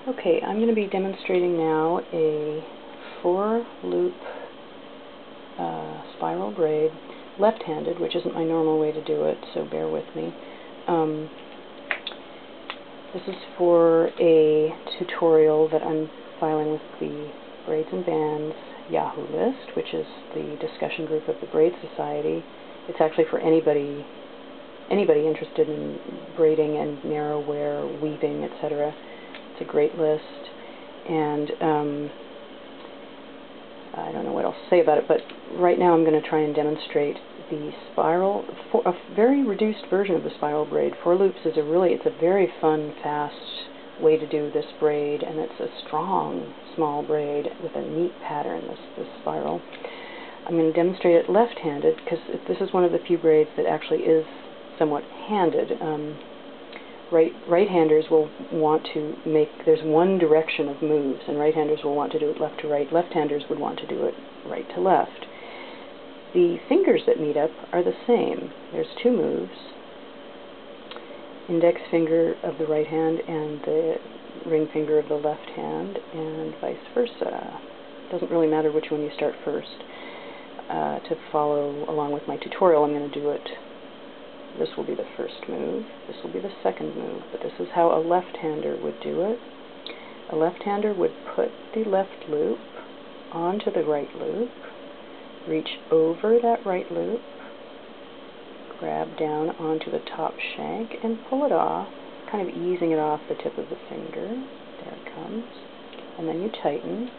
Okay, I'm going to be demonstrating now a 4-loop spiral braid, left-handed, which isn't my normal way to do it, so bear with me. This is for a tutorial that I'm filing with the Braids and Bands Yahoo list, which is the discussion group of the Braid Society. It's actually for anybody interested in braiding and narrow wear, weaving, etc. It's a great list, and I don't know what else to say about it, but right now I'm going to try and demonstrate the spiral, a very reduced version of the spiral braid. 4 loops is it's a very fun, fast way to do this braid, and it's a strong, small braid with a neat pattern, this spiral. I'm going to demonstrate it left-handed because this is one of the few braids that actually is somewhat handed. Right-handers will want to there's one direction of moves, and right-handers will want to do it left to right. Left-handers would want to do it right to left. The fingers that meet up are the same. There's 2 moves, index finger of the right hand and the ring finger of the left hand, and vice versa. It doesn't really matter which one you start first. To follow along with my tutorial, I'm going to do it. This will be the first move, this will be the second move, but this is how a left-hander would do it. A left-hander would put the left loop onto the right loop, reach over that right loop, grab down onto the top shank, and pull it off, kind of easing it off the tip of the finger. There it comes. And then you tighten.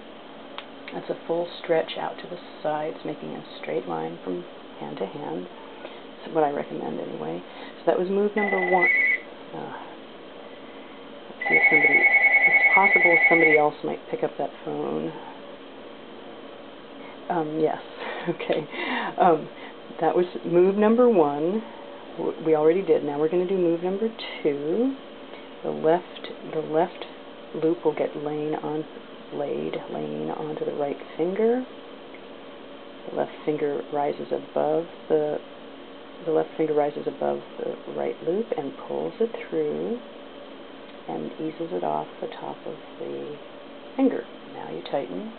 That's a full stretch out to the sides, making a straight line from hand to hand. What I recommend anyway. So that was move number 1. Let's see if it's possible somebody else might pick up that phone. Yes, okay. That was move number 1. We already did. Now we're going to do move number 2. The left loop will get laid onto the right finger. The left finger rises above the right loop and pulls it through and eases it off the top of the finger. Now you tighten.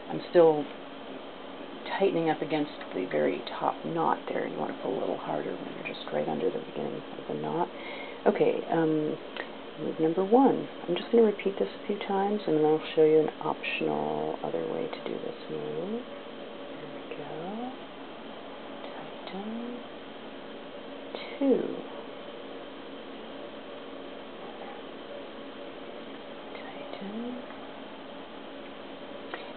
I'm still tightening up against the very top knot there. You want to pull a little harder when you're just right under the beginning of the knot. Okay, move number 1. I'm just going to repeat this a few times, and then I'll show you an optional other way to do this move. There we go. Tighten. 2. Tighten.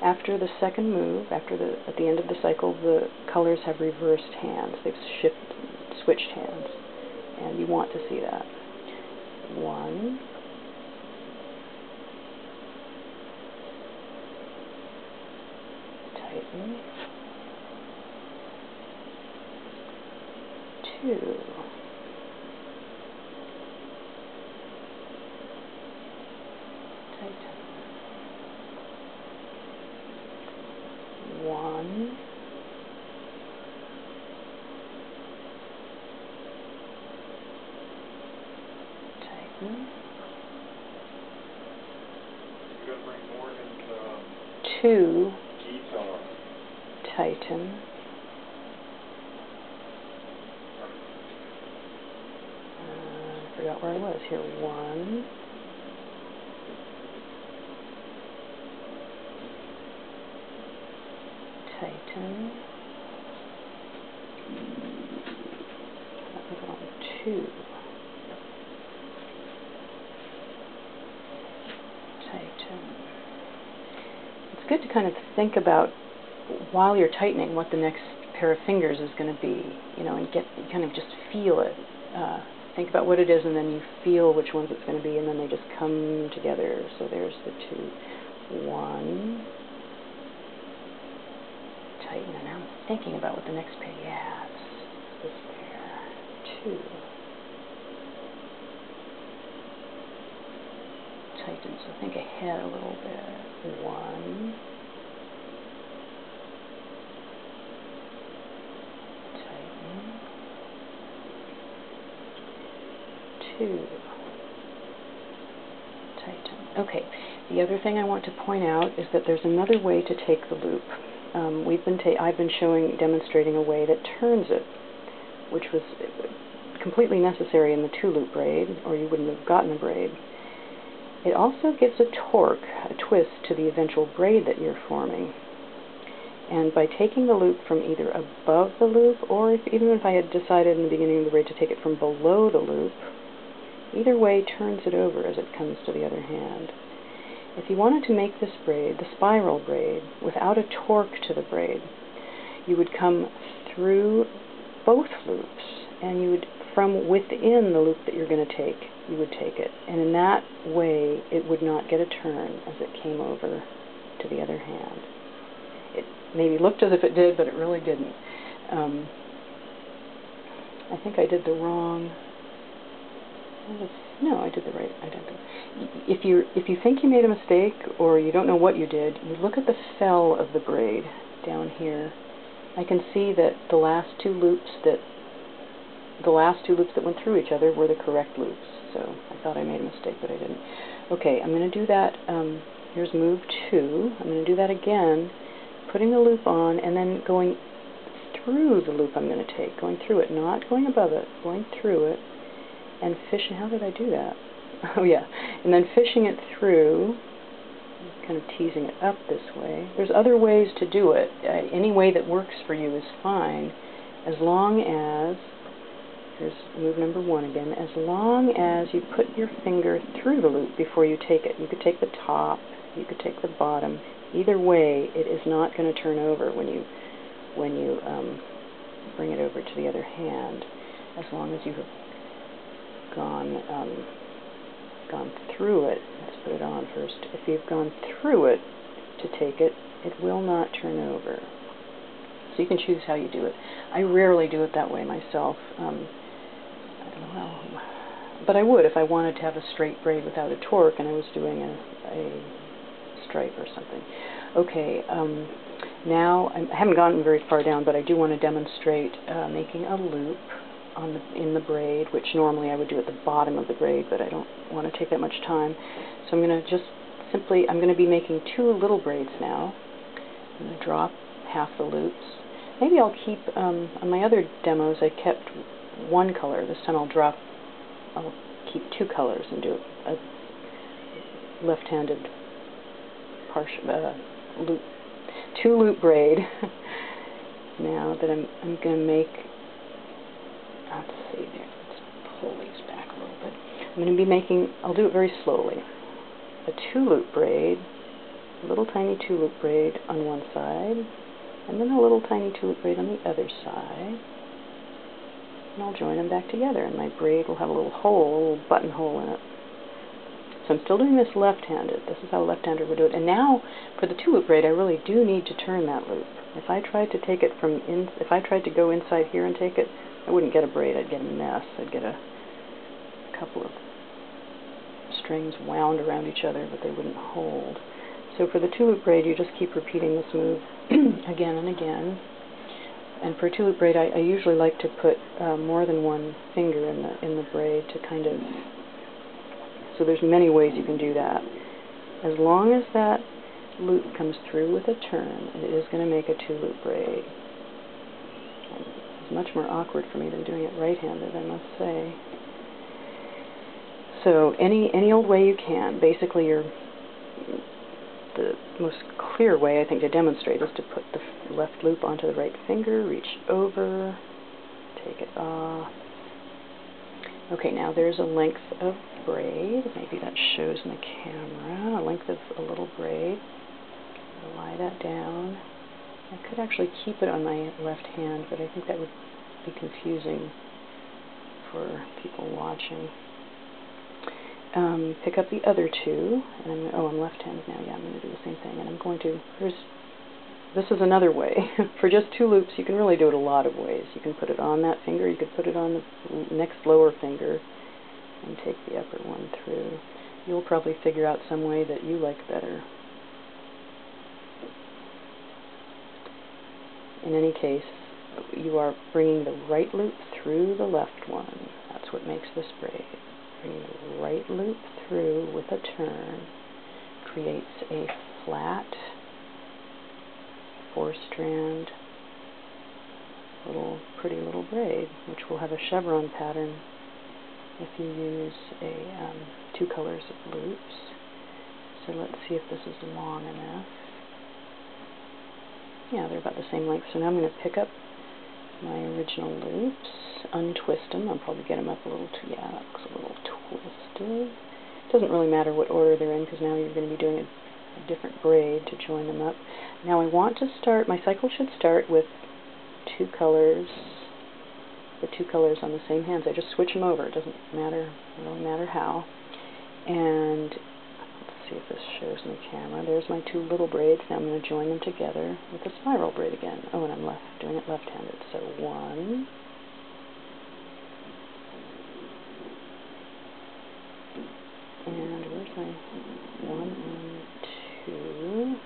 After the second move, at the end of the cycle, the colors have reversed hands. They've switched hands, and you want to see that. 1. Tighten. 2. Tighten. 1. Tighten. You're going to bring more into 2. detail. Tighten. I forgot where I was here. 1. Tighten. That was on 2. Tighten. It's good to kind of think about, while you're tightening, what the next pair of fingers is going to be, and kind of just feel it. Think about what it is, and then you feel which ones it's going to be, and then they just come together. So there's the 2. 1. Tighten, and now I'm thinking about what the next pair, this pair. 2. Tighten, so think ahead a little bit. 1. Tighten. 2. tighten. Okay, the other thing I want to point out is that there's another way to take the loop. I've been demonstrating a way that turns it, which was completely necessary in the 2-loop braid, or you wouldn't have gotten a braid. It also gives a torque, a twist, to the eventual braid that you're forming. And by taking the loop from either above the loop, or even if I had decided in the beginning of the braid to take it from below the loop, either way turns it over as it comes to the other hand. If you wanted to make this braid, the spiral braid, without a torque to the braid, you would come through both loops, and you would, from within the loop that you're going to take, you would take it. And in that way, it would not get a turn as it came over to the other hand. It maybe looked as if it did, but it really didn't. I think I did the wrong... No, I did the right. I did the... If you think you made a mistake, or you don't know what you did, you look at the fell of the braid down here. I can see that the last two loops that went through each other were the correct loops. So I thought I made a mistake, but I didn't. Okay, I'm going to do that. Here's move 2. I'm going to do that again, putting the loop on, and then going through the loop I'm going to take, going through it, not going above it, going through it, and fishing. How did I do that? Oh yeah, and then fishing it through, kind of teasing it up this way. There's other ways to do it. Any way that works for you is fine, as long as, here's move number 1 again, as long as you put your finger through the loop before you take it. You could take the top, you could take the bottom. Either way, it is not going to turn over when you bring it over to the other hand, as long as you have gone through it. Let's put it on first. If you've gone through it to take it, it will not turn over. So you can choose how you do it. I rarely do it that way myself. I don't know, but I would if I wanted to have a straight braid without a torque and I was doing a stripe or something. Okay, now I haven't gotten very far down, but I do want to demonstrate making a loop in the braid, which normally I would do at the bottom of the braid, but I don't want to take that much time. So I'm going to just simply, I'm going to be making 2 little braids now. I'm going to drop half the loops. Maybe I'll keep, on my other demos I kept 1 color. This time I'll keep 2 colors and do a left-handed loop, 2-loop braid. Now that I'm going to make, let's see there, let's pull these back a little bit. I'm going to be making, I'll do it very slowly, a 2-loop braid, a little tiny 2-loop braid on one side, and then a little tiny 2-loop braid on the other side, and I'll join them back together, and my braid will have a little hole, a little buttonhole in it. So I'm still doing this left-handed. This is how a left-hander would do it. And now, for the 2-loop braid, I really do need to turn that loop. If I tried to take it if I tried to go inside here and take it, I wouldn't get a braid. I'd get a mess. I'd get a couple of strings wound around each other, but they wouldn't hold. So for the 2-loop braid, you just keep repeating this move again and again. And for a 2-loop braid, I usually like to put more than 1 finger in the braid to kind of. So there's many ways you can do that. As long as that loop comes through with a turn, it is going to make a 2-loop braid. It's much more awkward for me than doing it right-handed, I must say. So any old way you can. Basically, the most clear way, I think, to demonstrate is to put the left loop onto the right finger, reach over, take it off. Okay, now there's a length of braid. Maybe that shows in the camera. A length of a little braid. I'll lie that down. I could actually keep it on my left hand, but I think that would be confusing for people watching. Pick up the other 2, and I'm left-handed now. Yeah, I'm going to do the same thing, and I'm going to. This is another way. For just 2 loops, you can really do it a lot of ways. You can put it on that finger. You could put it on the next lower finger, and take the upper one through. You'll probably figure out some way that you like better. In any case, you are bringing the right loop through the left one. That's what makes this braid. bring the right loop through with a turn, creates a flat 4-strand pretty little braid, which will have a chevron pattern if you use a 2 colors of loops. So let's see if this is long enough. Yeah, they're about the same length. So now I'm going to pick up my original loops, untwist them. I'll probably get them up a little too, yeah, that looks a little twisted. It doesn't really matter what order they're in, because now you're going to be doing a different braid to join them up. Now I want to start, my cycle should start with 2 colors, the 2 colors on the same hands. I just switch them over. It doesn't really matter how. And let's see if this shows in the camera. There's my 2 little braids. Now I'm going to join them together with a spiral braid again. Oh, and I'm doing it left-handed. So 1, and where's my 1 and 2?